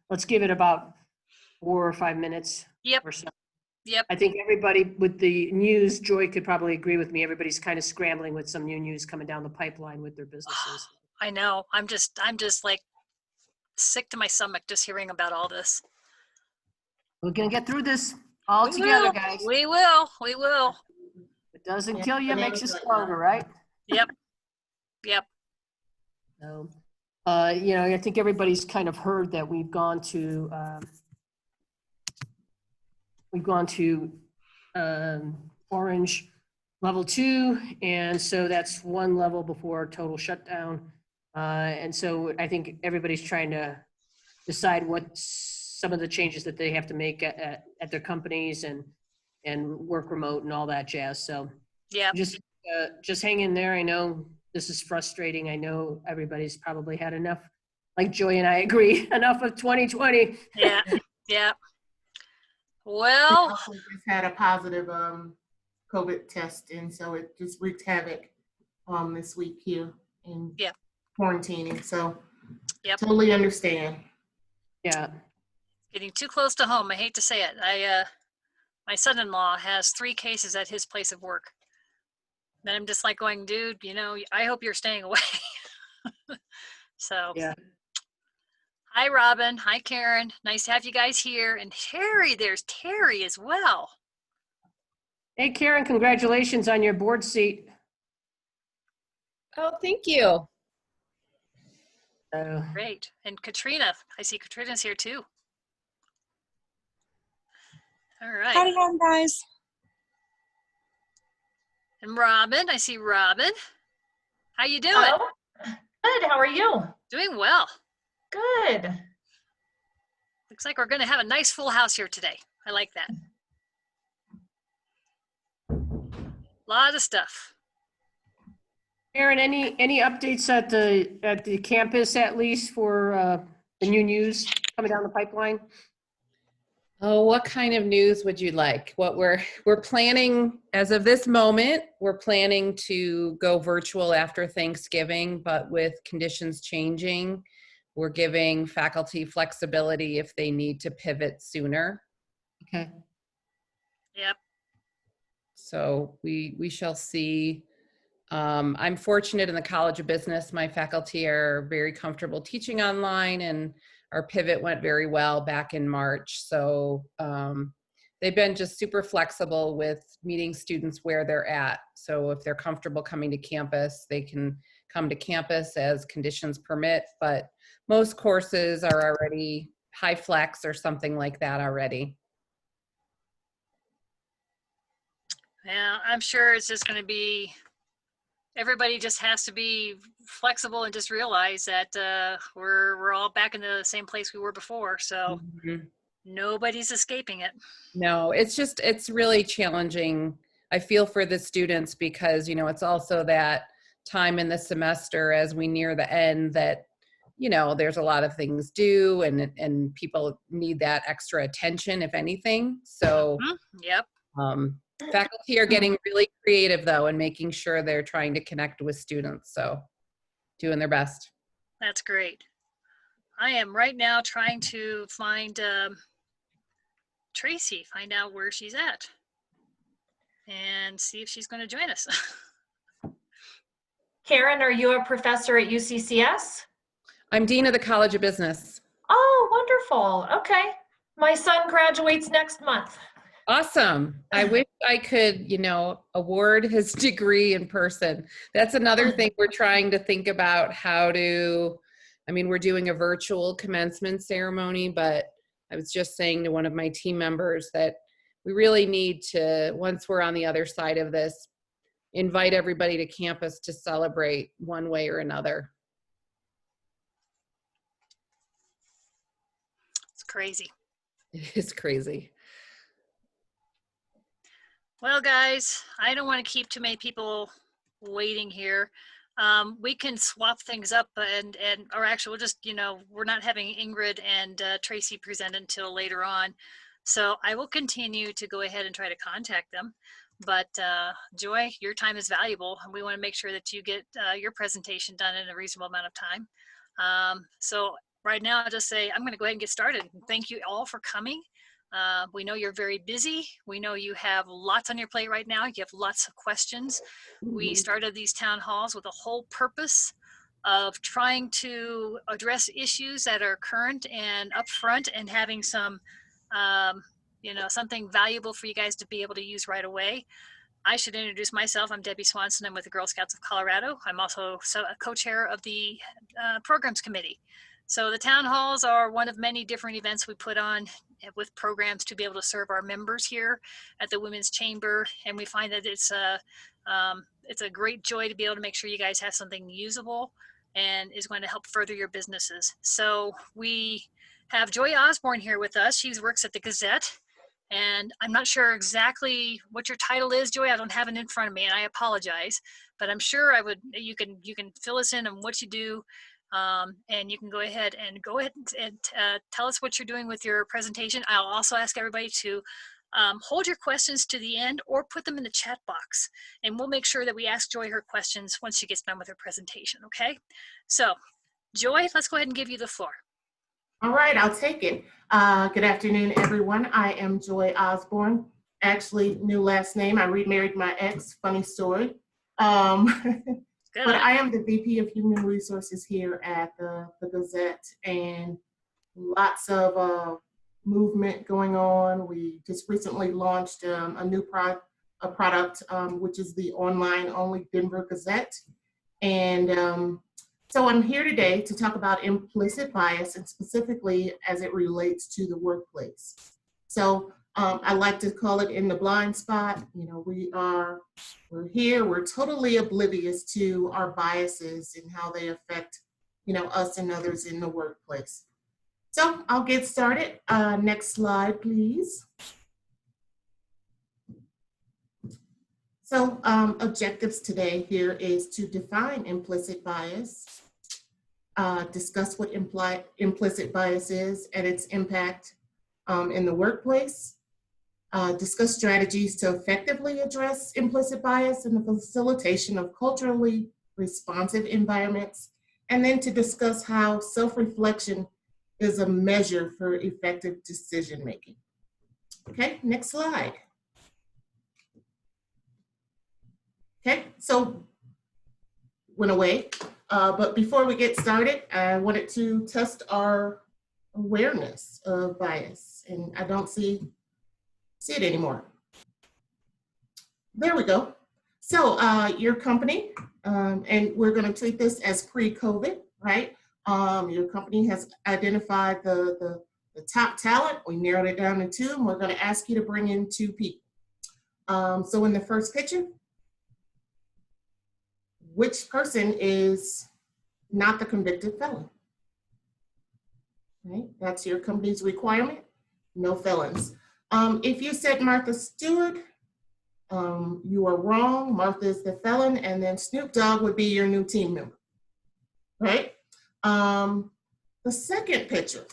let's give it about 4 or 5 minutes Yep. or so. Yep. I think everybody with the news, Joy could probably agree with me. Everybody's kind of scrambling with some new news coming down the pipeline with their businesses. I know. I'm just like sick to my stomach just hearing about all this. We're gonna get through this all We together, will. guys. We will. We will. It doesn't kill you, it makes you stronger, right? Yep. Yep. So, you know, I think everybody's kind of heard that we've gone to orange level 2, and so that's one level before total shutdown. And so I think everybody's trying to decide what some of the changes that they have to make at their companies and work remote and all that jazz. So yeah, just hang in there. I know this is frustrating. I know everybody's probably had enough, like Joy and I agree, enough of 2020. Yeah. Yeah. Well, we also just had a positive COVID test, and so it just wreaked havoc this week here in quarantining. So totally understand. Yeah. Getting too close to home. I hate to say it. My son-in-law has 3 cases at his place of work. And I'm just like going, dude, you know, I hope you're staying away. So, yeah. Hi, Robin. Hi, Karen. Nice to have you guys here. And Terry, there's Terry as well. Hey, Karen, congratulations on your board seat. Oh, thank you. Great. And Katrina, I see Katrina's here too. All right. Hi again, guys. And Robin, I see Robin. How you doing? Hello. Good. How are you? Doing well. Good. Looks like we're going to have a nice full house here today. I like that. Lot of stuff. Karen, any updates at the campus, at least for the new news coming down the pipeline? Oh, what kind of news would you like? What we're planning as of this moment, we're planning to go virtual after Thanksgiving, but with conditions changing, we're giving faculty flexibility if they need to pivot sooner. Okay. Yep. So we shall see. I'm fortunate in the College of Business. My faculty are very comfortable teaching online, and our pivot went very well back in March. So they've been just super flexible with meeting students where they're at. So if they're comfortable coming to campus, they can come to campus as conditions permit, but most courses are already high flex or something like that already. Yeah, I'm sure it's just going to be, everybody just has to be flexible and just realize that we're all back in the same place we were before. So nobody's escaping it. No, it's really challenging. I feel for the students because, you know, it's also that time in the semester as we near the end that, you know, there's a lot of things due and people need that extra attention, if anything. So, Yep. Faculty are getting really creative though and making sure they're trying to connect with students. So doing their best. That's great. I am right now trying to find Tracy, find out where she's at and see if she's going to join us. Karen, are you a professor at UCCS? I'm Dean of the College of Business. Oh, wonderful. Okay. My son graduates next month. Awesome. I wish I could, you know, award his degree in person. That's another thing we're trying to think about how to, I mean, we're doing a virtual commencement ceremony, but I was just saying to one of my team members that we really need to, once we're on the other side of this, invite everybody to campus to celebrate one way or another. It's crazy. It is crazy. Well, guys, I don't want to keep too many people waiting here. We can swap things up or actually we'll just, you know, we're not having Ingrid and Tracy present until later on. So I will continue to go ahead and try to contact them. But Joy, your time is valuable and we want to make sure that you get your presentation done in a reasonable amount of time. So right now, I'll just say, I'm going to go ahead and get started. Thank you all for coming. We know you're very busy. We know you have lots on your plate right now. You have lots of questions. We started these town halls with a whole purpose of trying to address issues that are current and upfront and having some, something valuable for you guys to be able to use right away. I should introduce myself. I'm Debbie Swanson. I'm with the Girl Scouts of Colorado. I'm also a co-chair of the programs committee. So the town halls are one of many different events we put on with programs to be able to serve our members here at the Women's Chamber. And we find that it's a great joy to be able to make sure you guys have something usable and is going to help further your businesses. So we have Joy Osborne here with us. She works at the Gazette. And I'm not sure exactly what your title is, Joy. I don't have it in front of me, and I apologize. But I'm sure you can fill us in on what you do. And you can go ahead and tell us what you're doing with your presentation. I'll also ask everybody to hold your questions to the end or put them in the chat box. And we'll make sure that we ask Joy her questions once she gets done with her presentation, okay? So, Joy, let's go ahead and give you the floor. All right, I'll take it. Good afternoon, everyone. I am Joy Osborne. Actually, new last name. I remarried my ex. Funny story. But I am the VP of Human Resources here at the Gazette, and lots of movement going on. We just recently launched a new product, which is the online-only Denver Gazette. And so I'm here today to talk about implicit bias, and specifically as it relates to the workplace. So I like to call it in the blind spot. You know, we're here, we're totally oblivious to our biases and how they affect, us and others in the workplace. So I'll get started. Next slide, please. So objectives today here is to define implicit bias, discuss what implicit bias is and its impact in the workplace, discuss strategies to effectively address implicit bias in the facilitation of culturally responsive environments, and then to discuss how self-reflection is a measure for effective decision-making. Okay, next slide. Okay, so went away. But before we get started, I wanted to test our awareness of bias, and I don't see it anymore. There we go. So your company, and we're going to treat this as pre-COVID, right? Your company has identified the top talent. We narrowed it down to 2, and we're going to ask you to bring in 2 people. So in the first picture, which person is not the convicted felon? Right? That's your company's requirement. No felons. If you said Martha Stewart, you are wrong. Martha is the felon, and then Snoop Dogg would be your new team member. Right? The second picture,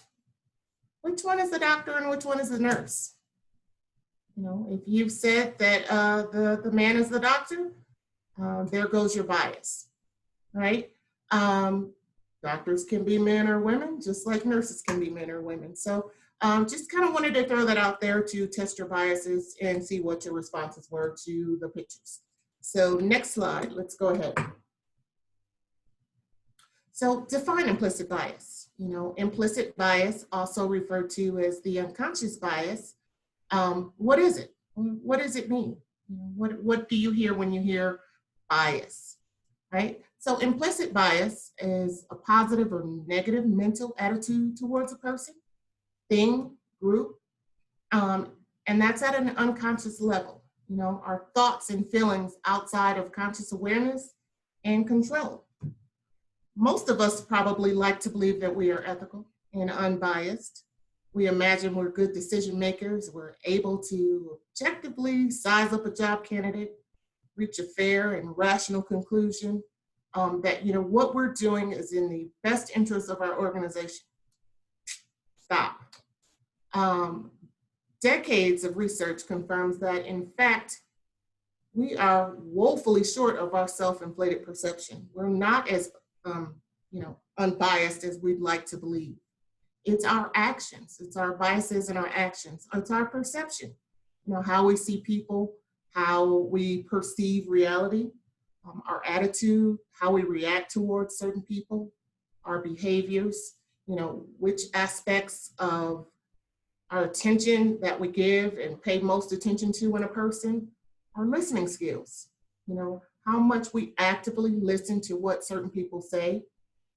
which one is the doctor and which one is the nurse? If you've said that the man is the doctor, there goes your bias, right? Doctors can be men or women, just like nurses can be men or women. So just kind of wanted to throw that out there to test your biases and see what your responses were to the pictures. So next slide, let's go ahead. So define implicit bias. Implicit bias, also referred to as the unconscious bias. What is it? What does it mean? What do you hear when you hear bias, right? So implicit bias is a positive or negative mental attitude towards a person, thing, group, and that's at an unconscious level. Our thoughts and feelings outside of conscious awareness and control. Most of us probably like to believe that we are ethical and unbiased. We imagine we're good decision makers. We're able to objectively size up a job candidate, reach a fair and rational conclusion that what we're doing is in the best interest of our organization. Stop. Decades of research confirms that, in fact, we are woefully short of our self-inflated perception. We're not as unbiased as we'd like to believe. It's our actions. It's our biases and our actions. It's our perception. How we see people, how we perceive reality, our attitude, how we react towards certain people, our behaviors, which aspects of our attention that we give and pay most attention to in a person, our listening skills, how much we actively listen to what certain people say,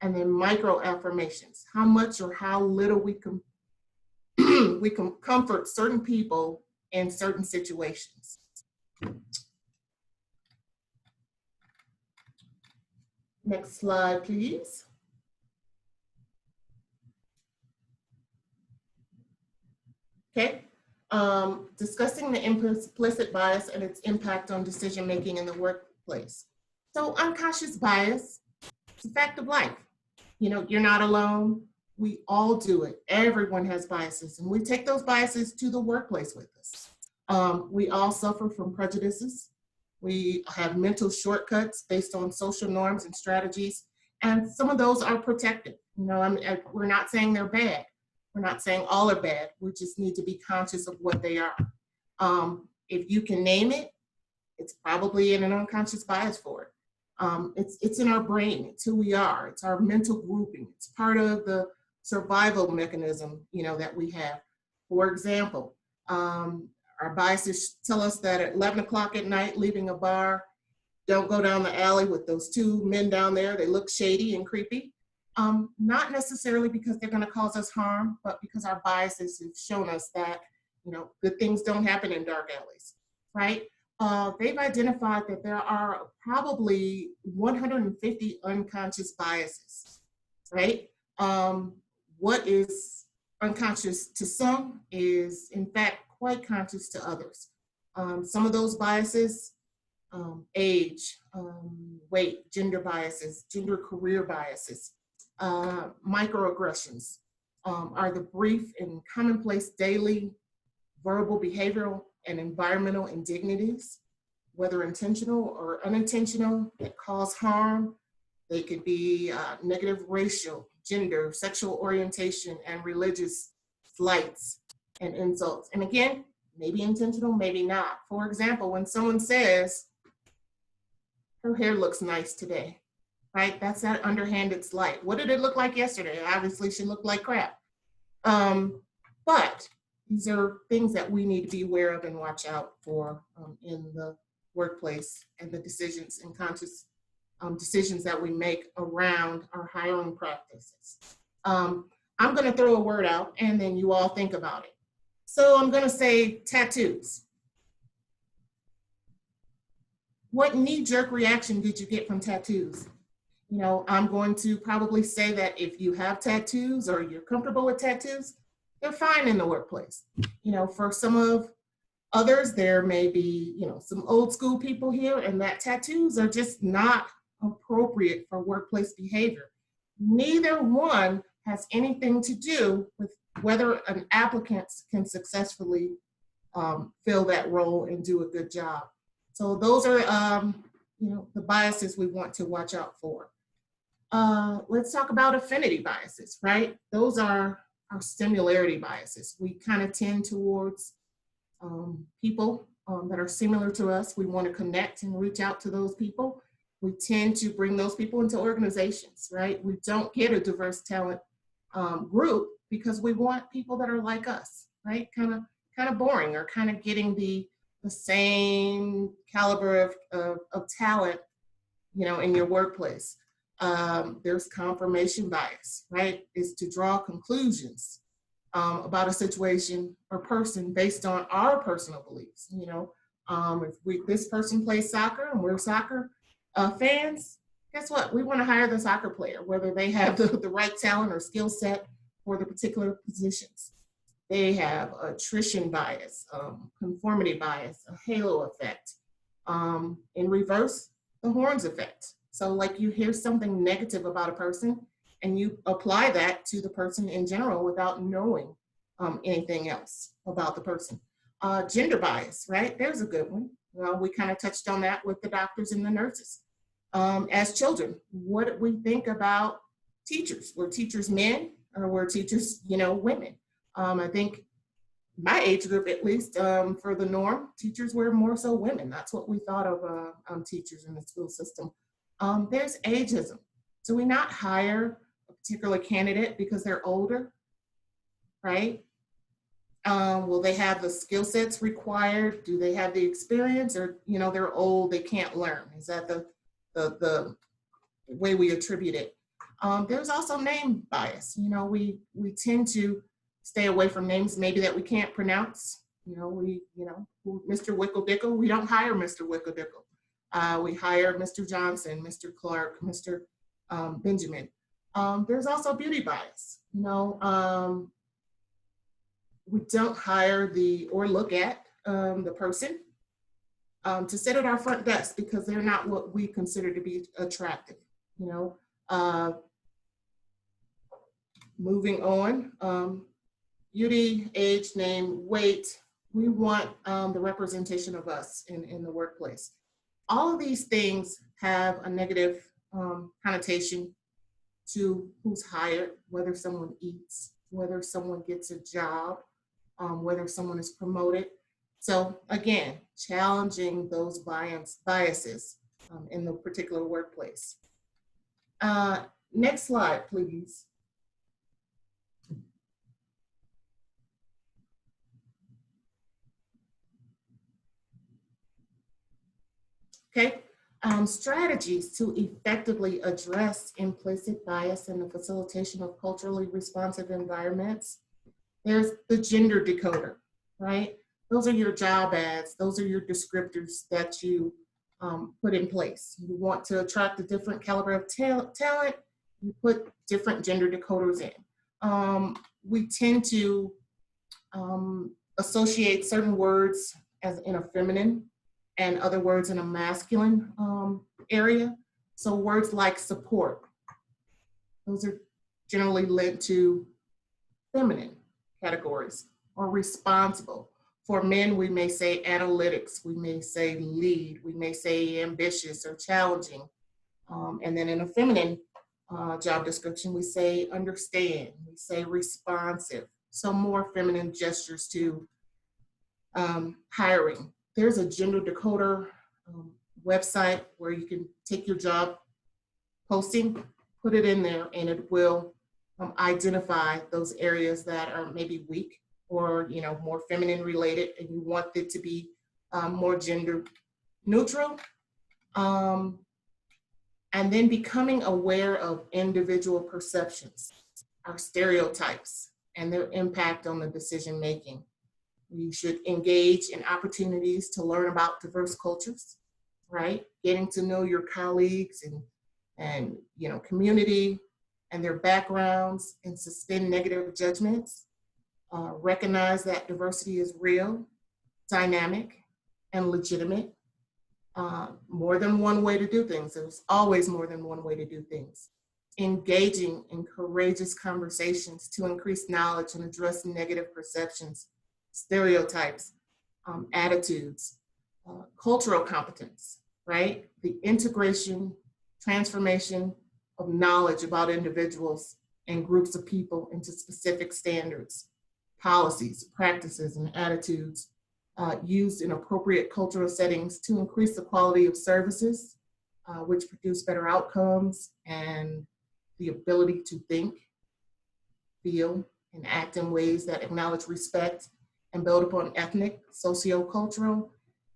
and then micro affirmations, how much or how little we can we can comfort certain people in certain situations. Next slide, please. Okay, discussing the implicit bias and its impact on decision-making in the workplace. So unconscious bias, it's a fact of life. You're not alone. We all do it. Everyone has biases, and we take those biases to the workplace with us. We all suffer from prejudices. We have mental shortcuts based on social norms and strategies, and some of those are protected. We're not saying they're bad. We're not saying all are bad. We just need to be conscious of what they are. If you can name it, it's probably in an unconscious bias for it. It's in our brain. It's who we are. It's our mental grouping. It's part of the survival mechanism, that we have. For example, our biases tell us that at 11 o'clock at night, leaving a bar, don't go down the alley with those two men down there. They look shady and creepy. Not necessarily because they're going to cause us harm, but because our biases have shown us that, good things don't happen in dark alleys, right? They've identified that there are probably 150 unconscious biases, right? What is unconscious to some is, in fact, quite conscious to others. Some of those biases, age, weight, gender biases, gender career biases, microaggressions, are the brief and commonplace daily verbal, behavioral, and environmental indignities, whether intentional or unintentional, that cause harm. They could be negative racial, gender, sexual orientation, and religious slights and insults. And again, maybe intentional, maybe not. For example, when someone says, her hair looks nice today, right? That's that underhanded slight. What did it look like yesterday? Obviously, she looked like crap. But these are things that we need to be aware of and watch out for in the workplace, and the decisions and conscious decisions that we make around our hiring practices. I'm going to throw a word out, and then you all think about it. So I'm going to say tattoos. What knee-jerk reaction did you get from tattoos? I'm going to probably say that if you have tattoos or you're comfortable with tattoos, they're fine in the workplace. For some of others, there may be, some old school people here, and that tattoos are just not appropriate for workplace behavior. Neither one has anything to do with whether an applicant can successfully fill that role and do a good job. So those are, the biases we want to watch out for. Let's talk about affinity biases, right? Those are our similarity biases. We kind of tend towards people that are similar to us. We want to connect and reach out to those people. We tend to bring those people into organizations, right? We don't get a diverse talent group because we want people that are like us, right? Kind of boring, or kind of getting the same caliber of talent, in your workplace. There's confirmation bias, right? Is to draw conclusions about a situation or person based on our personal beliefs. If this person plays soccer and we're soccer fans, guess what? We want to hire the soccer player, whether they have the right talent or skill set for the particular positions. They have attrition bias, conformity bias, a halo effect. In reverse, the horns effect. So like you hear something negative about a person and you apply that to the person in general without knowing anything else about the person. Gender bias, right? There's a good one. Well, we kind of touched on that with the doctors and the nurses. As children, what we think about teachers. Were teachers men or were teachers, women? I think my age group, at least, for the norm, teachers were more so women. That's what we thought of teachers in the school system. There's ageism. Do we not hire a particular candidate because they're older, right? Will they have the skill sets required? Do they have the experience, or they're old, they can't learn? Is that the way we attribute it? There's also name bias. We tend to stay away from names maybe that we can't pronounce. Mr. Wickle-Dickle, we don't hire Mr. Wickle-Dickle. We hire Mr. Johnson, Mr. Clark, Mr. Benjamin. There's also beauty bias. We don't hire or look at the person to sit at our front desk because they're not what we consider to be attractive. Moving on, beauty, age, name, weight. We want the representation of us in the workplace. All of these things have a negative connotation to who's hired, whether someone eats, whether someone gets a job, whether someone is promoted. So again, challenging those biases in the particular workplace. Next slide, please. Okay, strategies to effectively address implicit bias in the facilitation of culturally responsive environments. There's the gender decoder, right? Those are your job ads. Those are your descriptors that you put in place. You want to attract a different caliber of talent, you put different gender decoders in. We tend to associate certain words as in a feminine and other words in a masculine area. So words like support, those are generally linked to feminine categories, or responsible. For men, we may say analytics, we may say lead, we may say ambitious or challenging. And then in a feminine job description, we say understand, we say responsive. So more feminine gestures to hiring. There's a gender decoder website where you can take your job posting, put it in there, and it will identify those areas that are maybe weak or more feminine related, and you want it to be more gender neutral. And then becoming aware of individual perceptions, our stereotypes, and their impact on the decision making. You should engage in opportunities to learn about diverse cultures, right? Getting to know your colleagues and community and their backgrounds, and suspend negative judgments. Recognize that diversity is real, dynamic, and legitimate. More than one way to do things. There's always more than one way to do things. Engaging in courageous conversations to increase knowledge and address negative perceptions, stereotypes, attitudes, cultural competence, right? The integration, transformation of knowledge about individuals and groups of people into specific standards, policies, practices, and attitudes used in appropriate cultural settings to increase the quality of services, which produce better outcomes and the ability to think, feel, and act in ways that acknowledge respect and build upon ethnic, socio-cultural,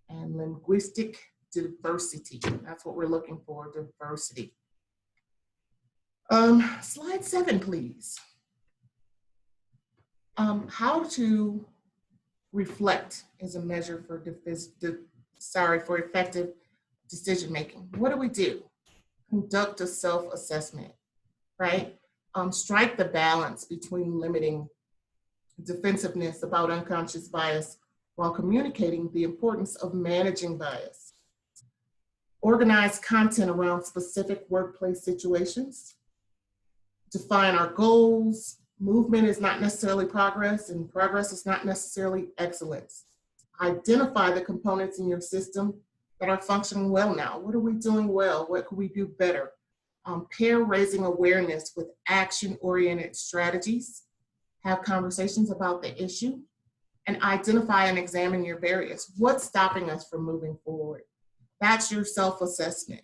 and linguistic diversity. That's what we're looking for, diversity. Slide 7, please. How to reflect is a measure for effective decision-making. What do? Conduct a self-assessment, right? Strike the balance between limiting defensiveness about unconscious bias while communicating the importance of managing bias. Organize content around specific workplace situations. Define our goals. Movement is not necessarily progress, and progress is not necessarily excellence. Identify the components in your system that are functioning well now. What are we doing well? What could we do better? pair raising awareness with action-oriented strategies, have conversations about the issue, and identify and examine your barriers. What's stopping us from moving forward? That's your self-assessment,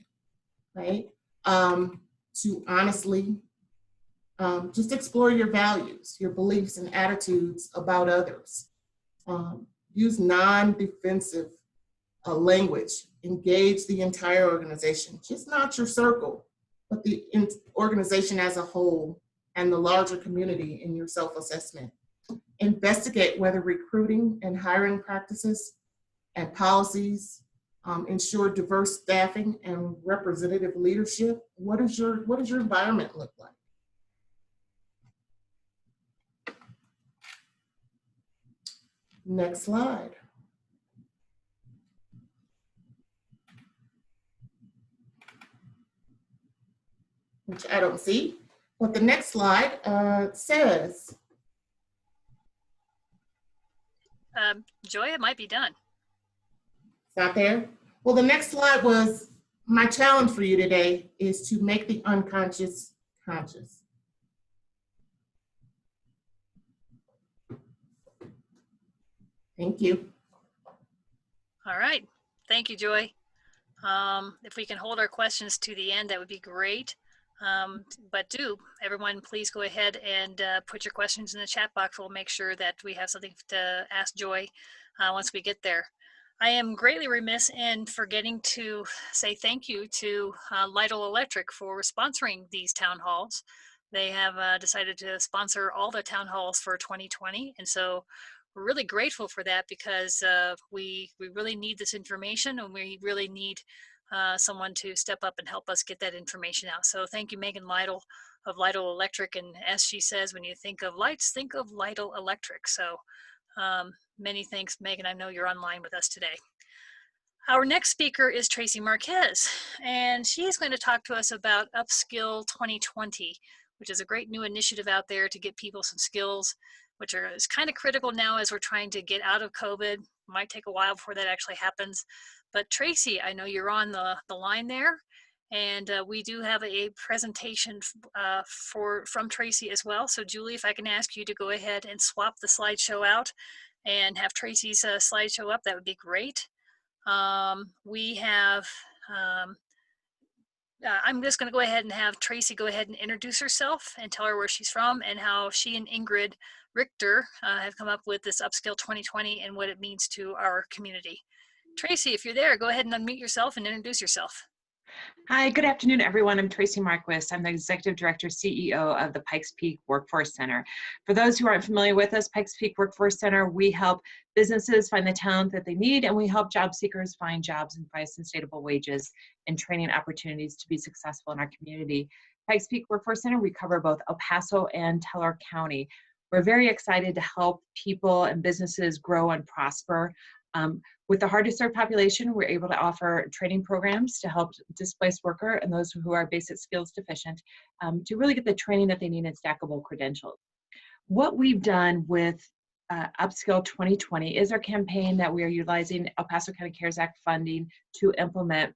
right? To honestly just explore your values, your beliefs and attitudes about others. Use non-defensive language. Engage the entire organization, just not your circle, but the organization as a whole and the larger community in your self-assessment. Investigate whether recruiting and hiring practices and policies ensure diverse staffing and representative leadership. What does your environment look like? Next slide. Which I don't see. What the next slide says. Joy, it might be done. It's not there? Well, the next slide was my challenge for you today is to make the unconscious conscious. Thank you. All right. Thank you, Joy. If we can hold our questions to the end, that would be great. But everyone, please go ahead and put your questions in the chat box. We'll make sure that we have something to ask Joy once we get there. I am greatly remiss in forgetting to say thank you to Lytle Electric for sponsoring these town halls. They have decided to sponsor all the town halls for 2020. And so we're really grateful for that because we really need this information and we really need someone to step up and help us get that information out. So thank you, Megan Lytle of Lytle Electric. And as she says, when you think of lights, think of Lytle Electric. So many thanks, Megan. I know you're online with us today. Our next speaker is Tracy Marquez, and she's going to talk to us about Upskill 2020, which is a great new initiative out there to get people some skills, which is kind of critical now as we're trying to get out of COVID. It might take a while before that actually happens. But Tracy, I know you're on the line there, and we do have a presentation from Tracy as well. So Julie, if I can ask you to go ahead and swap the slideshow out and have Tracy's slideshow up, that would be great. We have, I'm just going to go ahead and have Tracy go ahead and introduce herself and tell her where she's from and how she and Ingrid Richter have come up with this Upskill 2020 and what it means to our community. Tracy, if you're there, go ahead and unmute yourself and introduce yourself. Hi, good afternoon, everyone. I'm Tracy Marquez. I'm the Executive Director, CEO of the Pikes Peak Workforce Center. For those who aren't familiar with us, Pikes Peak Workforce Center, we help businesses find the talent that they need, and we help job seekers find jobs and find sustainable wages and training opportunities to be successful in our community. Pikes Peak Workforce Center, we cover both El Paso and Teller County. We're very excited to help people and businesses grow and prosper. With the hard to serve population, we're able to offer training programs to help displaced worker and those who are basic skills deficient to really get the training that they need in stackable credentials. What we've done with Upskill 2020 is our campaign that we are utilizing El Paso County CARES Act funding to implement.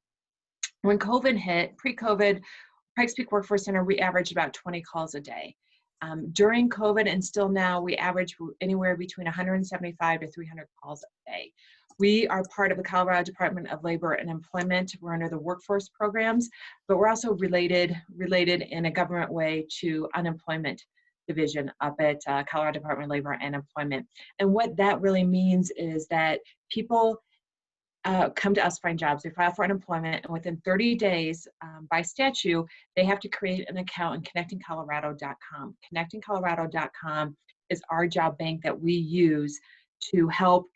When COVID hit, pre-COVID, Pikes Peak Workforce Center, we averaged about 20 calls a day. During COVID and still now, we average anywhere between 175 to 300 calls a day. We are part of the Colorado Department of Labor and Employment. We're under the workforce programs, but we're also related in a government way to unemployment division up at Colorado Department of Labor and Employment. And what that really means is that people come to us to find jobs. They file for unemployment, and within 30 days, by statute, they have to create an account in connectingcolorado.com. Connectingcolorado.com is our job bank that we use to help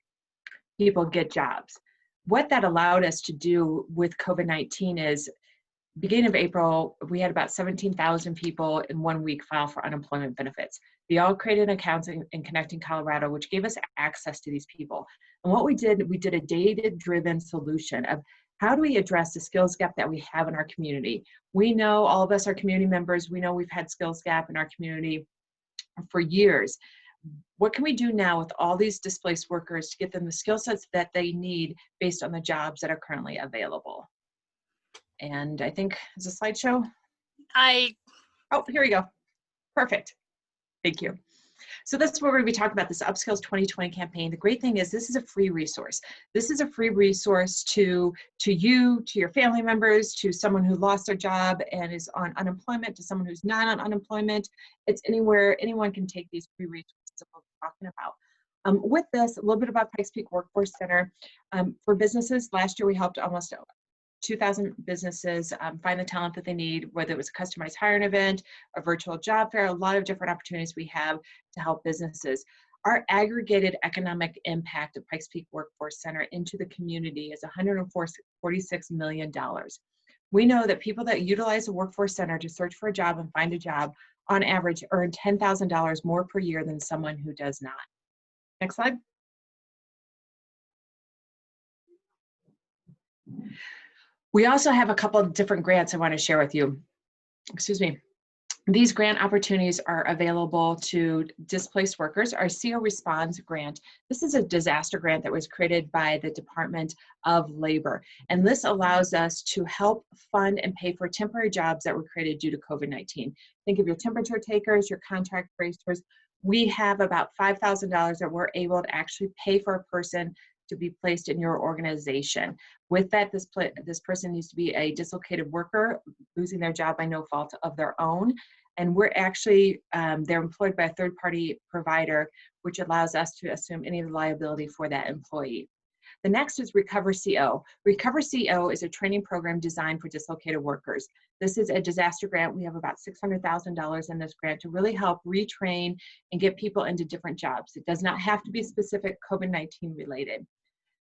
people get jobs. What that allowed us to do with COVID-19 is, beginning of April, we had about 17,000 people in 1 week file for unemployment benefits. They all created accounts in Connecting Colorado, which gave us access to these people. And what we did a data-driven solution of how do we address the skills gap that we have in our community. We know, all of us are community members, we know we've had skills gap in our community for years. What can we do now with all these displaced workers to get them the skill sets that they need based on the jobs that are currently available? And I think, is a slideshow? Oh, here we go. Perfect. Thank you. So this is where we're going to be talking about this Upskills 2020 campaign. The great thing is this is a free resource. This is a free resource to you, to your family members, to someone who lost their job and is on unemployment, to someone who's not on unemployment. It's anywhere, anyone can take these free resources that we're talking about. With this, a little bit about Pikes Peak Workforce Center. For businesses, last year we helped almost 2,000 businesses find the talent that they need, whether it was a customized hiring event, a virtual job fair, a lot of different opportunities we have to help businesses. Our aggregated economic impact of Pikes Peak Workforce Center into the community is $146 million. We know that people that utilize the Workforce Center to search for a job and find a job, on average, earn $10,000 more per year than someone who does not. Next slide. We also have a couple of different grants I want to share with you. Excuse me. These grant opportunities are available to displaced workers. Our CO Responds grant, this is a disaster grant that was created by the Department of Labor. And this allows us to help fund and pay for temporary jobs that were created due to COVID-19. Think of your temperature takers, your contract tracers. We have about $5,000 that we're able to actually pay for a person to be placed in your organization. With that, this person needs to be a dislocated worker, losing their job by no fault of their own. And we're actually, they're employed by a third-party provider, which allows us to assume any liability for that employee. The next is Recover CO. Recover CO is a training program designed for dislocated workers. This is a disaster grant. We have about $600,000 in this grant to really help retrain and get people into different jobs. It does not have to be specific COVID-19 related.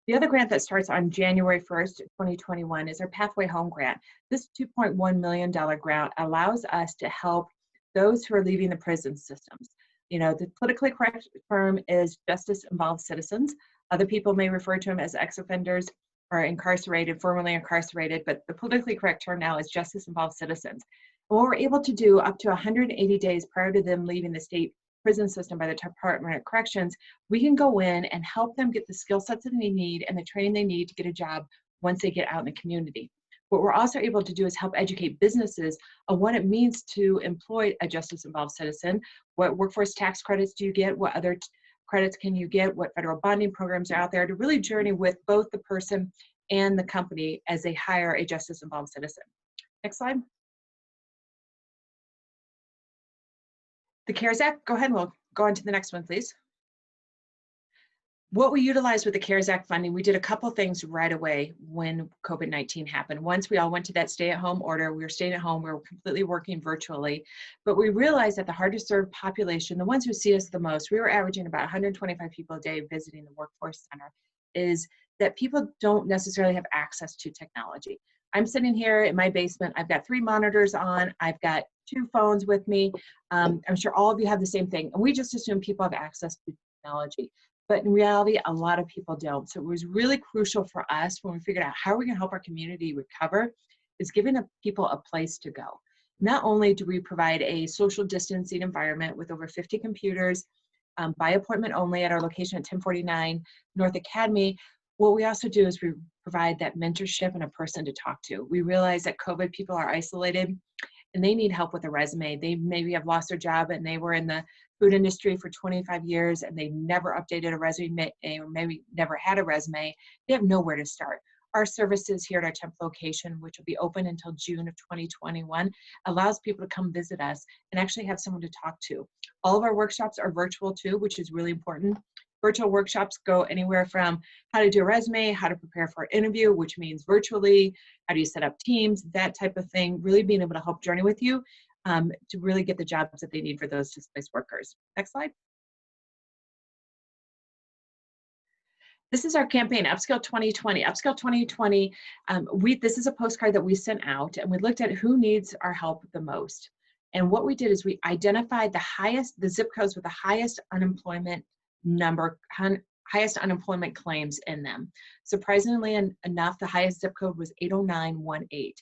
The other grant that starts on January 1st, 2021 is our Pathway Home grant. This $2.1 million grant allows us to help those who are leaving the prison systems. You know, the politically correct term is Justice Involved Citizens. Other people may refer to them as ex-offenders or incarcerated, formerly incarcerated, but the politically correct term now is Justice Involved Citizens. And what we're able to do up to 180 days prior to them leaving the state prison system by the Department of Corrections, we can go in and help them get the skill sets that they need and the training they need to get a job once they get out in the community. What we're also able to do is help educate businesses on what it means to employ a justice involved citizen. What workforce tax credits do you get? What other credits can you get? What federal bonding programs are out there to really journey with both the person and the company as they hire a justice involved citizen. Next slide. The CARES Act, go ahead, we'll go on to the next one, please. What we utilized with the CARES Act funding, we did a couple things right away when COVID-19 happened. Once we all went to that stay-at-home order, we were staying at home, we were completely working virtually, but we realized that the hardest served population, the ones who see us the most, we were averaging about 125 people a day visiting the Workforce Center, is that people don't necessarily have access to technology. I'm sitting here in my basement, I've got 3 monitors on, I've got 2 phones with me. I'm sure all of you have the same thing. And we just assume people have access to technology. But in reality, a lot of people don't. So it was really crucial for us when we figured out how we can help our community recover, is giving people a place to go. Not only do we provide a social distancing environment with over 50 computers, by appointment only at our location at 1049 North Academy, what we also do is we provide that mentorship and a person to talk to. We realize that COVID people are isolated and they need help with a resume. They maybe have lost their job and they were in the food industry for 25 years and they never updated a resume or maybe never had a resume. They have nowhere to start. Our services here at our temp location, which will be open until June of 2021, allows people to come visit us and actually have someone to talk to. All of our workshops are virtual too, which is really important. Virtual workshops go anywhere from how to do a resume, how to prepare for an interview, which means virtually, how do you set up teams, that type of thing, really being able to help journey with you to really get the jobs that they need for those displaced workers. Next slide. This is our campaign, Upskill 2020. Upskill 2020, this is a postcard that we sent out and we looked at who needs our help the most. And what we did is we identified the zip codes with the highest unemployment number, highest unemployment claims in them. Surprisingly enough, the highest zip code was 80918.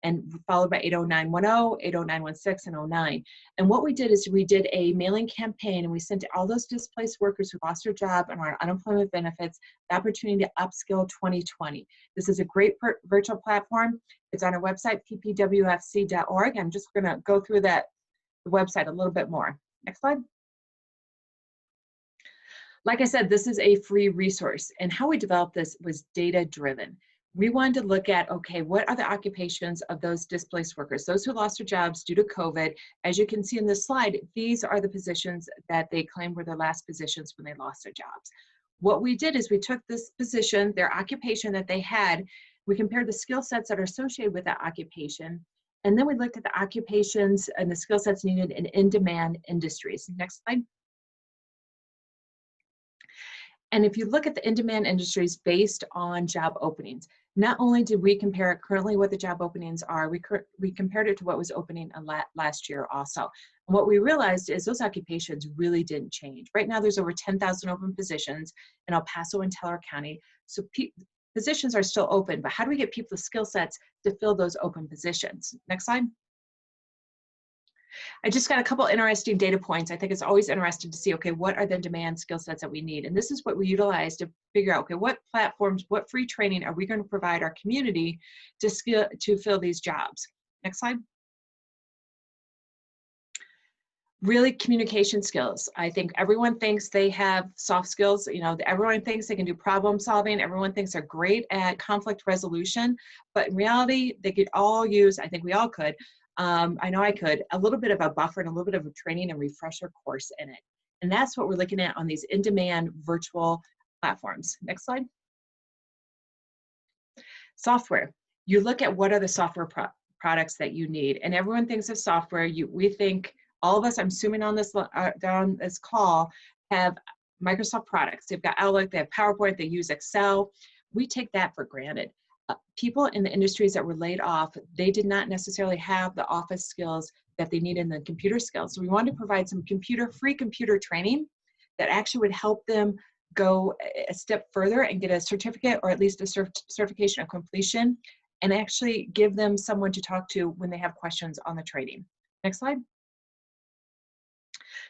and followed by 80910, 80916, and 09. And what we did is we did a mailing campaign, and we sent to all those displaced workers who lost their job and are on unemployment benefits the opportunity to upskill 2020. This is a great virtual platform. It's on our website, ppwfc.org. I'm just going to go through the website a little bit more. Next slide. Like I said, this is a free resource, and how we developed this was data-driven. We wanted to look at, okay, what are the occupations of those displaced workers, those who lost their jobs due to COVID? As you can see in this slide, these are the positions that they claimed were their last positions when they lost their jobs. What we did is we took this position, their occupation that they had, we compared the skill sets that are associated with that occupation, and then we looked at the occupations and the skill sets needed in in-demand industries. Next slide. And if you look at the in-demand industries based on job openings, not only did we compare currently what the job openings are, we compared it to what was opening last year also. And what we realized is those occupations really didn't change. Right now there's over 10,000 open positions in El Paso and Teller County. So positions are still open, but how do we get people the skill sets to fill those open positions? Next slide. I just got a couple interesting data points. I think it's always interesting to see, okay, what are the demand skill sets that we need? And this is what we utilize to figure out, okay, what platforms, what free training are we going to provide our community to fill these jobs? Next slide. Really, communication skills. I think everyone thinks they have soft skills. You know, everyone thinks they can do problem solving. Everyone thinks they're great at conflict resolution, but in reality, they could all use, I think we all could, I know I could, a little bit of a buffer and a little bit of a training and refresher course in it. And that's what we're looking at on these in-demand virtual platforms. Next slide. Software. You look at what are the software products that you need, and everyone thinks of software. We think, all of us, I'm assuming on this call, have Microsoft products. They've got Outlook, they have PowerPoint, they use Excel. We take that for granted. People in the industries that were laid off, they did not necessarily have the office skills that they need in the computer skills. So we wanted to provide some free computer training that actually would help them go a step further and get a certificate, or at least a certification of completion, and actually give them someone to talk to when they have questions on the training. Next slide.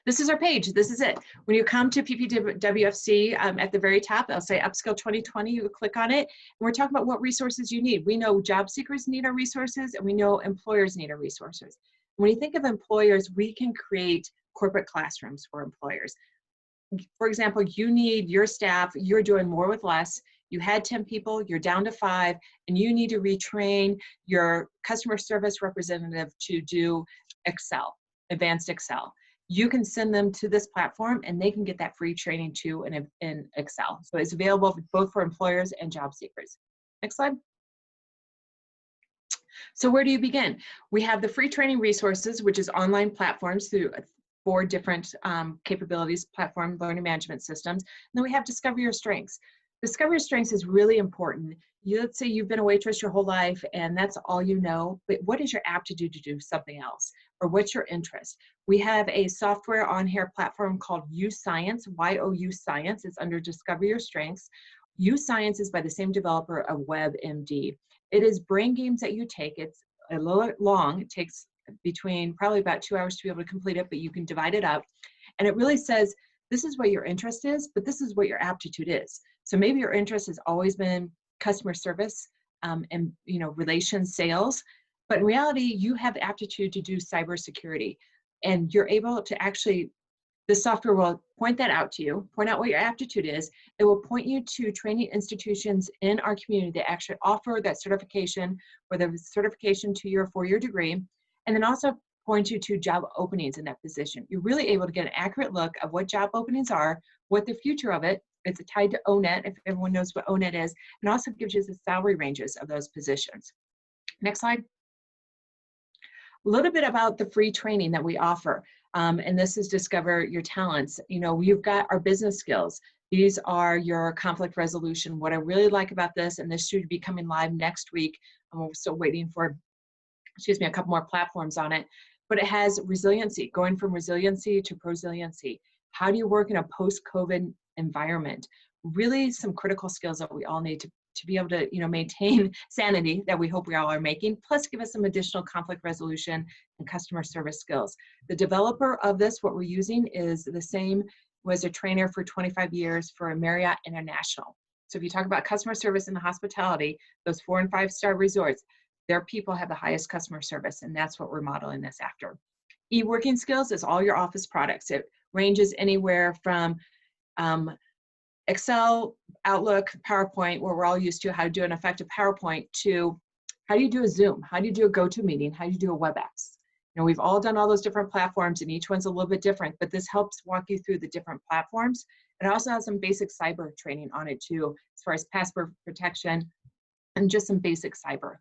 This is our page. This is it. When you come to PPWFC, at the very top, I'll say Upskill 2020. You click on it, and we're talking about what resources you need. We know job seekers need our resources, and we know employers need our resources. When you think of employers, we can create corporate classrooms for employers. For example, you need your staff, you're doing more with less. You had 10 people, you're down to 5, and you need to retrain your customer service representative to do Excel, advanced Excel. You can send them to this platform and they can get that free training too in Excel. So it's available both for employers and job seekers. Next slide. So where do you begin? We have the free training resources, which is online platforms through 4 different capabilities, platform learning management systems. And then we have Discover Your Strengths. Discover Your Strengths is really important. Let's say you've been a waitress your whole life and that's all you know, but what is your aptitude to do something else? Or what's your interest? We have a software on here platform called YouScience, Y-O-U Science. It's under Discover Your Strengths. YouScience is by the same developer of WebMD. It is brain games that you take. It's a little long. It takes between probably about 2 hours to be able to complete it, but you can divide it up. And it really says, this is what your interest is, but this is what your aptitude is. So maybe your interest has always been customer service and relations, sales, but in reality, you have the aptitude to do cybersecurity, and you're able to actually, the software will point that out to you, point out what your aptitude is. It will point you to training institutions in our community that actually offer that certification, or the certification to your 4-year degree, and then also point you to job openings in that position. You're really able to get an accurate look of what job openings are, what the future of it. It's tied to ONET, if everyone knows what ONET is, and also gives you the salary ranges of those positions. Next slide. A little bit about the free training that we offer, and this is Discover Your Talents. We've got our business skills. These are your conflict resolution. What I really like about this, and this should be coming live next week, and we're still waiting for, a couple more platforms on it, but it has resiliency, going from resiliency to prosiliency. How do you work in a post-COVID environment? Really some critical skills that we all need to be able to, you know, maintain sanity that we hope we all are making, plus give us some additional conflict resolution and customer service skills. The developer of this, what we're using is the same, was a trainer for 25 years for Marriott International. So if you talk about customer service in the hospitality, those 4- and 5-star resorts, their people have the highest customer service, and that's what we're modeling this after. E-working skills is all your office products. It ranges anywhere from Excel, Outlook, PowerPoint, where we're all used to how to do an effective PowerPoint, to how do you do a Zoom? How do you do a GoToMeeting? How do you do a WebEx? You know, we've all done all those different platforms, and each one's a little bit different, but this helps walk you through the different platforms. It also has some basic cyber training on it too, as far as password protection and just some basic cyber.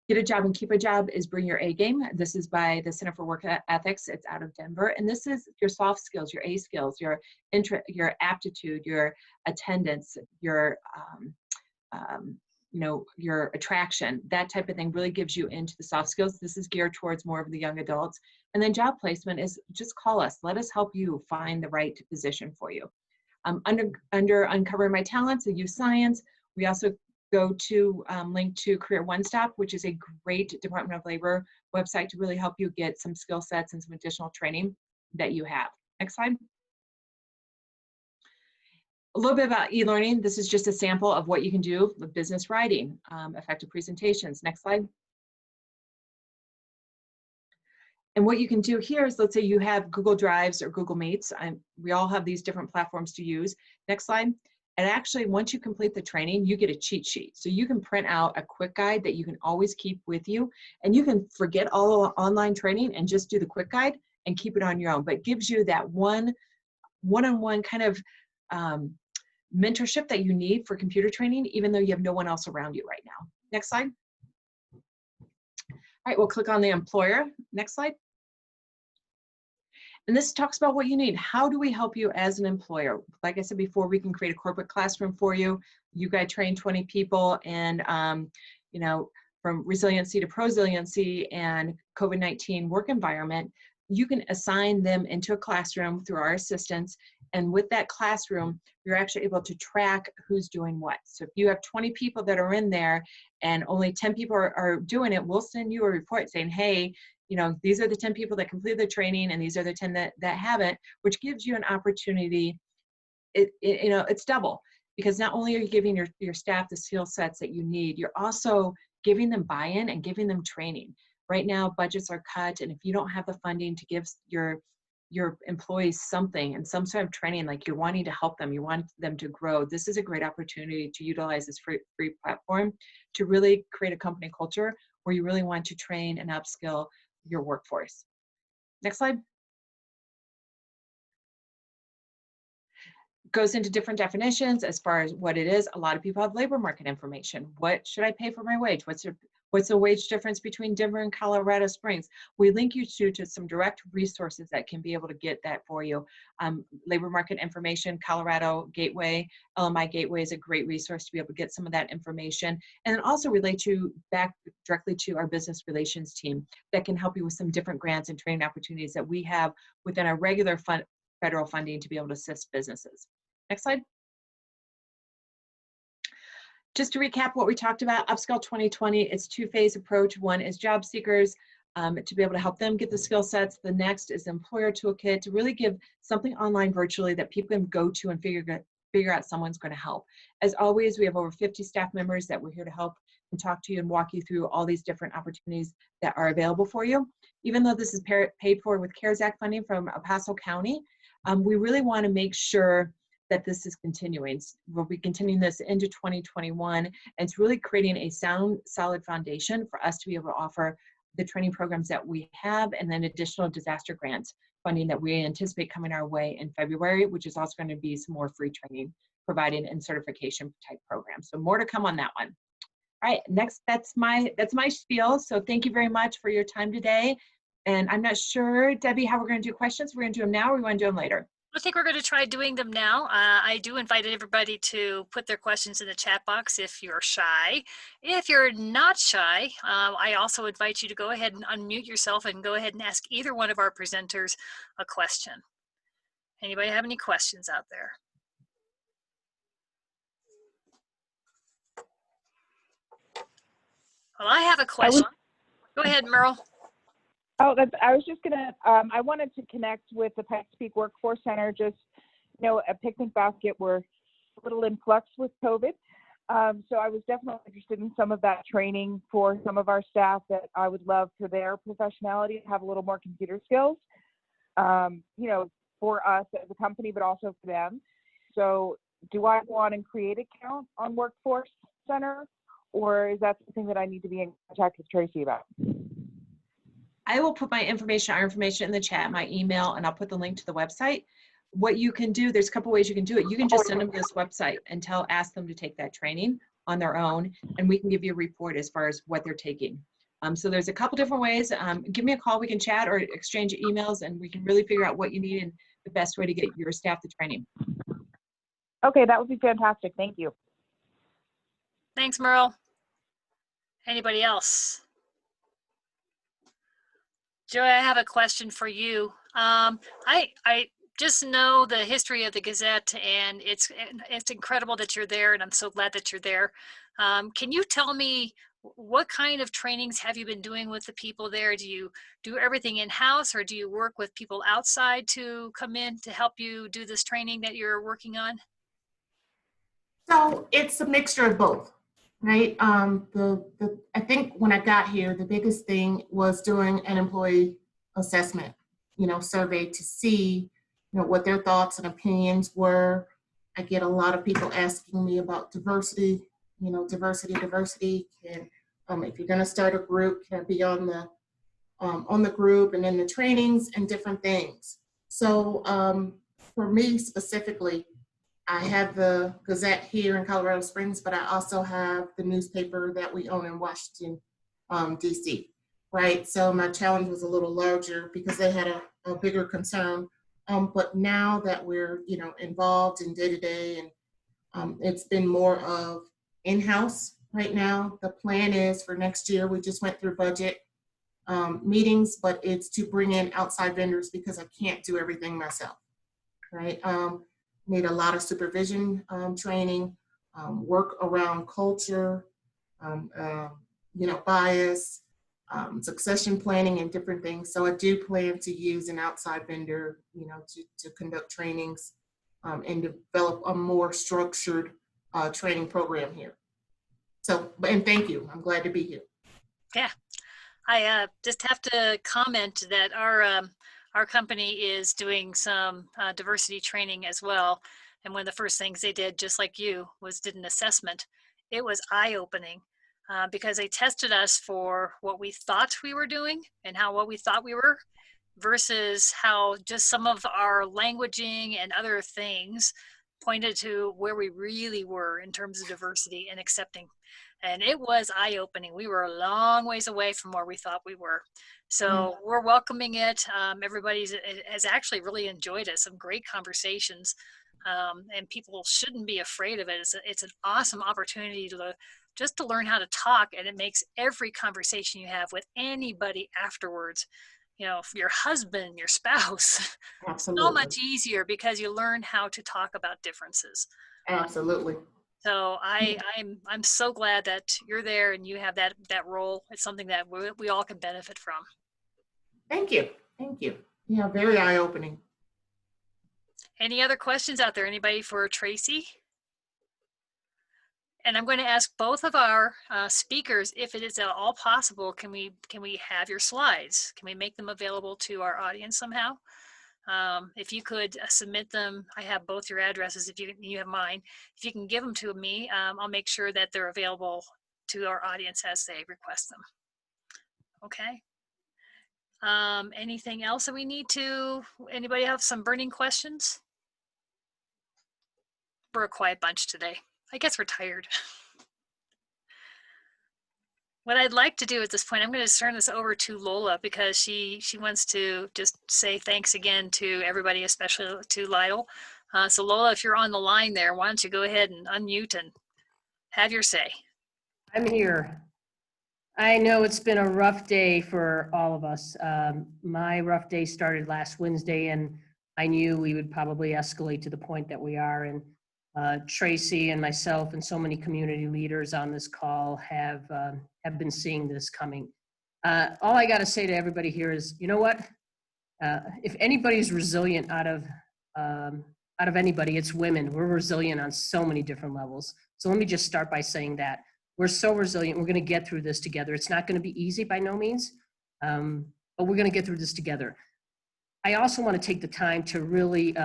Get a job and keep a job is Bring Your A Game. This is by the Center for Work Ethics. It's out of Denver. And this is your soft skills, your A skills, your aptitude, your attendance, your, you know, your attraction, that type of thing really gives you into the soft skills. This is geared towards more of the young adults. And then job placement is just call us. Let us help you find the right position for you. Under Uncover My Talents, the Youth Science, we also go to link to Career One Stop, which is a great Department of Labor website to really help you get some skill sets and some additional training that you have. Next slide. A little bit about e-learning. This is just a sample of what you can do with business writing, effective presentations. Next slide. And what you can do here is, let's say you have Google Drives or Google Meets. We all have these different platforms to use. Next slide. And actually, once you complete the training, you get a cheat sheet. So you can print out a quick guide that you can always keep with you. And you can forget all online training and just do the quick guide and keep it on your own. But it gives you that one-on-one kind of mentorship that you need for computer training, even though you have no one else around you right now. Next slide. All right, we'll click on the employer. Next slide. And this talks about what you need. How do we help you as an employer? Like I said before, we can create a corporate classroom for you. You guys train 20 people, and you know, from resiliency to prosiliency and COVID-19 work environment, you can assign them into a classroom through our assistants. And with that classroom, you're actually able to track who's doing what. So if you have 20 people that are in there and only 10 people are doing it, we'll send you a report saying, hey, you know, these are the 10 people that completed the training and these are the 10 that haven't, which gives you an opportunity. You know, it's double, because not only are you giving your staff the skill sets that you need, you're also giving them buy-in and giving them training. Right now, budgets are cut, and if you don't have the funding to give your employees something and some sort of training, like you're wanting to help them, you want them to grow, this is a great opportunity to utilize this free platform to really create a company culture where you really want to train and upskill your workforce. Next slide. Goes into different definitions as far as what it is. A lot of people have labor market information. What should I pay for my wage? What's the wage difference between Denver and Colorado Springs? We link you to some direct resources that can be able to get that for you. Labor market information, Colorado Gateway, LMI Gateway is a great resource to be able to get some of that information, and then also relate you back directly to our business relations team that can help you with some different grants and training opportunities that we have within our regular federal funding to be able to assist businesses. Next slide. Just to recap what we talked about, Upskill 2020, it's two-phase approach. One is job seekers to be able to help them get the skill sets. The next is employer toolkit to really give something online virtually that people can go to and figure out someone's going to help. As always, we have over 50 staff members that we're here to help and talk to you and walk you through all these different opportunities that are available for you. Even though this is paid for with CARES Act funding from El Paso County, we really want to make sure that this is continuing. We'll be continuing this into 2021, and it's really creating a solid foundation for us to be able to offer the training programs that we have, and then additional disaster grants funding that we anticipate coming our way in February, which is also going to be some more free training provided and certification type programs. So more to come on that one. All right, next, that's my spiel. So thank you very much for your time today. And I'm not sure, Debbie, how we're going to do questions. We're going to do them now, or we want to do them later? I think we're going to try doing them now. I do invite everybody to put their questions in the chat box if you're shy. If you're not shy, I also invite you to go ahead and unmute yourself and go ahead and ask either one of our presenters a question. Anybody have any questions out there? Well, I have a question. Go ahead, Merle. Oh, I was just gonna, I wanted to connect with the Pikes Peak Workforce Center, just, a picnic basket. We're a little in flux with COVID. So I was definitely interested in some of that training for some of our staff that I would love for their professionality to have a little more computer skills, for us as a company, but also for them. So do I go on and create an account on Workforce Center, or is that something that I need to be in contact with Tracy about? I will put our information in the chat, my email, and I'll put the link to the website. What you can do, there's a couple ways you can do it. You can just send them to this website and ask them to take that training on their own, and we can give you a report as far as what they're taking. So there's a couple different ways. Give me a call, we can chat or exchange emails, and we can really figure out what you need and the best way to get your staff the training. Okay, that would be fantastic. Thank you. Thanks, Merle. Anybody else? Joey, I have a question for you. I just know the history of the Gazette, and it's incredible that you're there, and I'm so glad that you're there. Can you tell me what kind of trainings have you been doing with the people there? Do you do everything in-house, or do you work with people outside to come in to help you do this training that you're working on? So it's a mixture of both, right? I think when I got here, the biggest thing was doing an employee assessment, survey to see, what their thoughts and opinions were. I get a lot of people asking me about diversity, diversity. And if you're going to start a group, can I be on the group and in the trainings and different things. So for me specifically, I have the Gazette here in Colorado Springs, but I also have the newspaper that we own in Washington, DC, right? So my challenge was a little larger because they had a bigger concern. But now that we're, involved in day-to-day, and it's been more of in-house right now. The plan is for next year, we just went through budget meetings, but it's to bring in outside vendors because I can't do everything myself, right? Need a lot of supervision training, work around culture, bias, succession planning, and different things. So I do plan to use an outside vendor, to conduct trainings and develop a more structured training program here. So, and thank you. I'm glad to be here. Yeah, I just have to comment that our company is doing some diversity training as well. And one of the first things they did, just like you, was did an assessment. It was eye-opening because they tested us for what we thought we were doing and what we thought we were versus how just some of our languaging and other things pointed to where we really were in terms of diversity and accepting. And it was eye-opening. We were a long ways away from where we thought we were. So we're welcoming it. Everybody has actually really enjoyed it. Some great conversations. And people shouldn't be afraid of it. It's an awesome opportunity just to learn how to talk. And it makes every conversation you have with anybody afterwards, your husband, your spouse, Absolutely. so much easier because you learn how to talk about differences. Absolutely. So I'm so glad that you're there and you have that role. It's something that we all can benefit from. Thank you. Thank you. Yeah, very eye-opening. Any other questions out there? Anybody for Tracy? And I'm going to ask both of our speakers, if it is at all possible, can we have your slides? Can we make them available to our audience somehow? If you could submit them, I have both your addresses. If you have mine, if you can give them to me, I'll make sure that they're available to our audience as they request them. Okay. Anything else that we need to? Anybody have some burning questions? We're a quiet bunch today. I guess we're tired. What I'd like to do at this point, I'm going to turn this over to Lola because she wants to just say thanks again to everybody, especially to Lytle. So Lola, if you're on the line there, why don't you go ahead and unmute and have your say. I'm here. I know it's been a rough day for all of us. My rough day started last Wednesday, and I knew we would probably escalate to the point that we are. And Tracy and myself and so many community leaders on this call have been seeing this coming. All I got to say to everybody here is, you know what? If anybody's resilient out of anybody, it's women. We're resilient on so many different levels. So let me just start by saying that we're so resilient. We're going to get through this together. It's not going to be easy by no means, but we're going to get through this together. I also want to take the time to really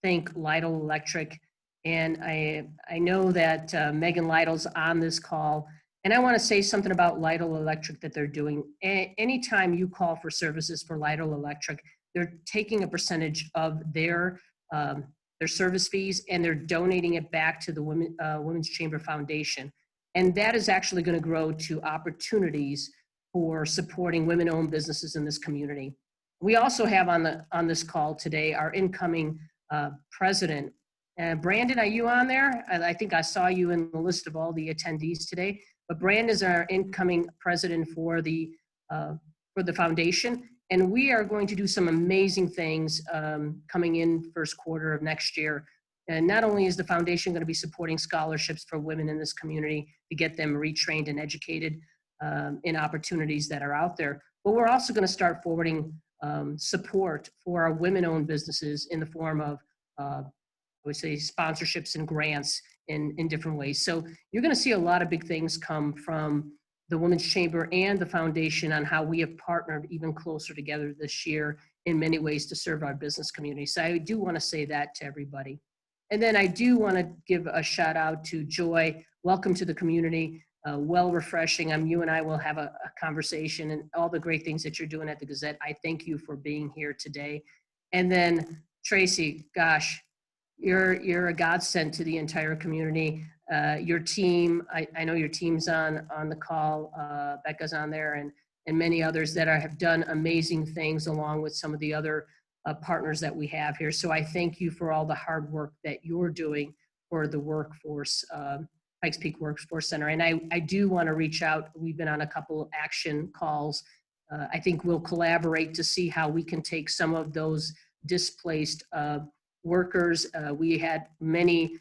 thank Lytle Electric. And I know that Megan Lytle's on this call. And I want to say something about Lytle Electric that they're doing. Anytime you call for services for Lytle Electric, they're taking a percentage of their service fees and they're donating it back to the Women's Chamber Foundation. And that is actually going to grow to opportunities for supporting women-owned businesses in this community. We also have on this call today our incoming president. Brandon, are you on there? I think I saw you in the list of all the attendees today. But Brandon is our incoming president for the foundation, and we are going to do some amazing things coming in first quarter of next year. And not only is the foundation going to be supporting scholarships for women in this community to get them retrained and educated in opportunities that are out there, but we're also going to start forwarding support for our women-owned businesses in the form of, I would say, sponsorships and grants in different ways. So you're going to see a lot of big things come from the Women's Chamber and the foundation on how we have partnered even closer together this year in many ways to serve our business community. So I do want to say that to everybody. And then I do want to give a shout out to Joy. Welcome to the community. Well refreshing. You and I will have a conversation and all the great things that you're doing at the Gazette. I thank you for being here today. And then Tracy, gosh, you're a godsend to the entire community. Your team, I know your team's on the call. Becca's on there and many others that have done amazing things along with some of the other partners that we have here. So I thank you for all the hard work that you're doing for the workforce, Pikes Peak Workforce Center. And I do want to reach out. We've been on a couple of action calls. I think we'll collaborate to see how we can take some of those displaced workers. We had many,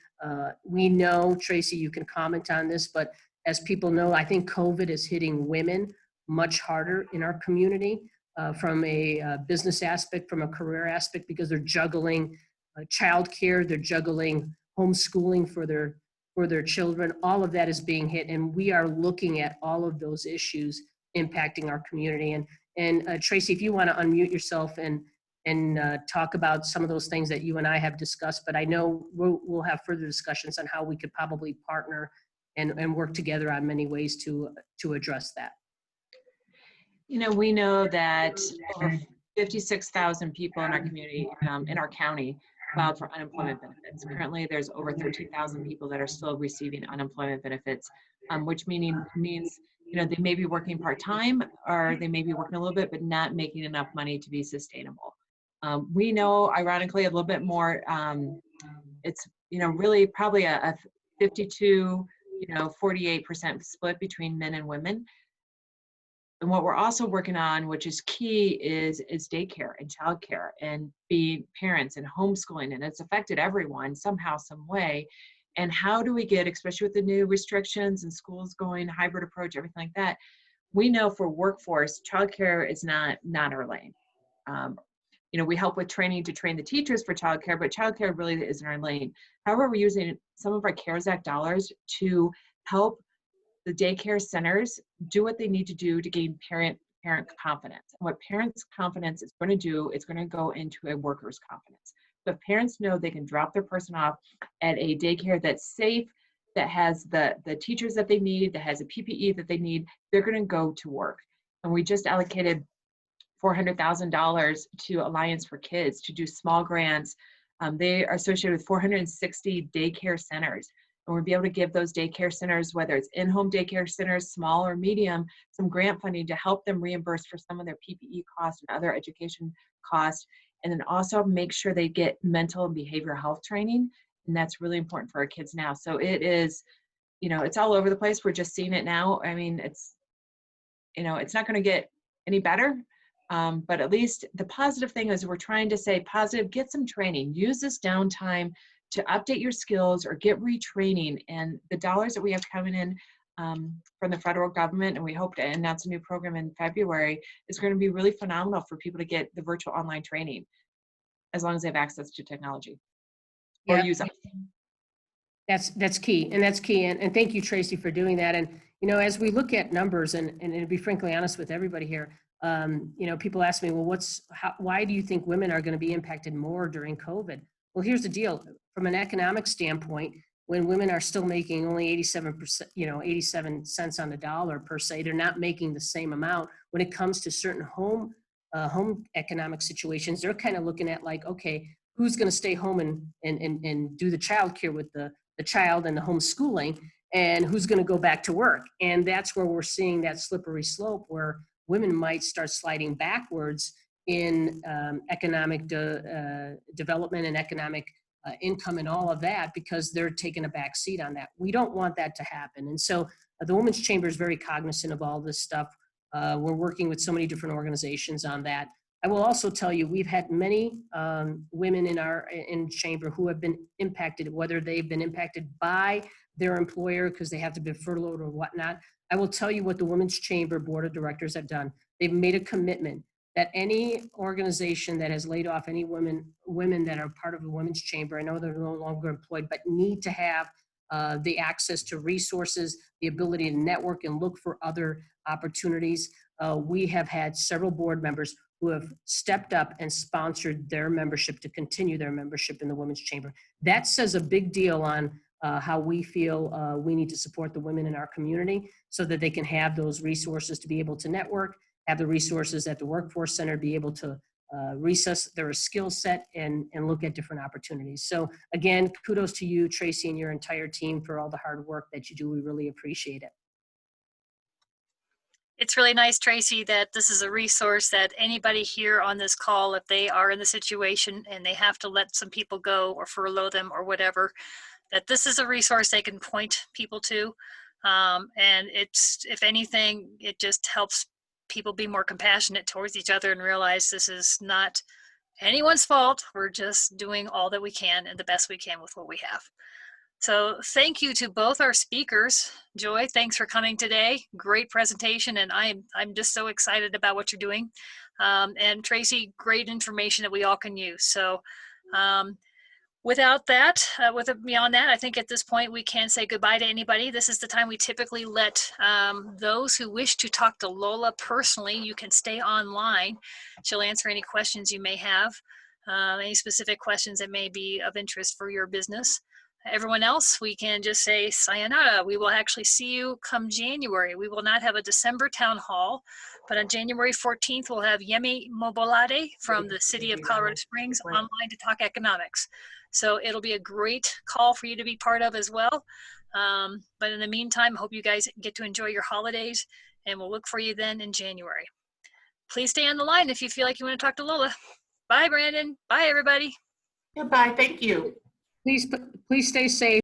we know, Tracy, you can comment on this, but as people know, I think COVID is hitting women much harder in our community from a business aspect, from a career aspect, because they're juggling childcare, they're juggling homeschooling for their children. All of that is being hit, and we are looking at all of those issues impacting our community. And Tracy, if you want to unmute yourself and talk about some of those things that you and I have discussed, but I know we'll have further discussions on how we could probably partner and work together on many ways to address that. You know, we know that over 56,000 people in our community, in our county, filed for unemployment benefits. Currently, there's over 13,000 people that are still receiving unemployment benefits, which means, you know, they may be working part-time or they may be working a little bit, but not making enough money to be sustainable. We know, ironically, a little bit more, it's, you know, really probably a 52, 48% split between men and women. And what we're also working on, which is key, is daycare and childcare and being parents and homeschooling. And it's affected everyone somehow, some way. And how do we get, especially with the new restrictions and schools going hybrid approach, everything like that, we know for workforce, childcare is not our lane. You know, we help with training to train the teachers for childcare, but childcare really isn't our lane. However, we're using some of our CARES Act dollars to help the daycare centers do what they need to do to gain parent confidence. And what parents' confidence is going to do, it's going to go into a worker's confidence. So if parents know they can drop their person off at a daycare that's safe, that has the teachers that they need, that has a PPE that they need, they're going to go to work. And we just allocated $400,000 to Alliance for Kids to do small grants. They are associated with 460 daycare centers. And we'll be able to give those daycare centers, whether it's in-home daycare centers, small or medium, some grant funding to help them reimburse for some of their PPE costs and other education costs. And then also make sure they get mental and behavioral health training. And that's really important for our kids now. So it is, you know, it's all over the place. We're just seeing it now. I mean, it's, you know, it's not going to get any better. But at least the positive thing is we're trying to say positive, get some training, use this downtime to update your skills or get retraining. And the dollars that we have coming in from the federal government, and we hope to announce a new program in February, is going to be really phenomenal for people to get the virtual online training, as long as they have access to technology or Yeah. use us. That's key, and that's key. And thank you, Tracy, for doing that. And, you know, as we look at numbers, and to be frankly honest with everybody here, you know, people ask me, well, why do you think women are going to be impacted more during COVID? Well, here's the deal. From an economic standpoint, when women are still making only 87%, you know, 87 cents on the dollar per se, they're not making the same amount. When it comes to certain home economic situations, they're kind of looking at like, okay, who's going to stay home and do the childcare with the child and the homeschooling, and who's going to go back to work? And that's where we're seeing that slippery slope where women might start sliding backwards in economic development and economic income and all of that, because they're taking a back seat on that. We don't want that to happen. And so the Women's Chamber is very cognizant of all this stuff. We're working with so many different organizations on that. I will also tell you, we've had many women in chamber who have been impacted, whether they've been impacted by their employer because they have to be furloughed or whatnot. I will tell you what the Women's Chamber Board of Directors have done. They've made a commitment that any organization that has laid off any women that are part of the Women's Chamber, I know they're no longer employed, but need to have the access to resources, the ability to network and look for other opportunities. We have had several board members who have stepped up and sponsored their membership to continue their membership in the Women's Chamber. That says a big deal on how we feel we need to support the women in our community so that they can have those resources to be able to network, have the resources at the Workforce Center, be able to recess their skill set and look at different opportunities. So again, kudos to you, Tracy, and your entire team for all the hard work that you do. We really appreciate it. It's really nice, Tracy, that this is a resource that anybody here on this call, if they are in the situation and they have to let some people go or furlough them or whatever, that this is a resource they can point people to. And it's, if anything, it just helps people be more compassionate towards each other and realize this is not anyone's fault. We're just doing all that we can and the best we can with what we have. So thank you to both our speakers. Joy, thanks for coming today. Great presentation, and I'm just so excited about what you're doing. And Tracy, great information that we all can use. So without that, beyond that, I think at this point we can say goodbye to anybody. This is the time we typically let those who wish to talk to Lola personally, you can stay online. She'll answer any questions you may have, any specific questions that may be of interest for your business. Everyone else, we can just say sayonara. We will actually see you come January. We will not have a December town hall, but on January 14th, we'll have Yemi Mobolade from the city of Colorado Springs online to talk economics. So it'll be a great call for you to be part of as well. But in the meantime, hope you guys get to enjoy your holidays, and we'll look for you then in January. Please stay on the line if you feel like you want to talk to Lola. Bye, Brandon. Bye, everybody. Goodbye. Thank you. Please stay safe.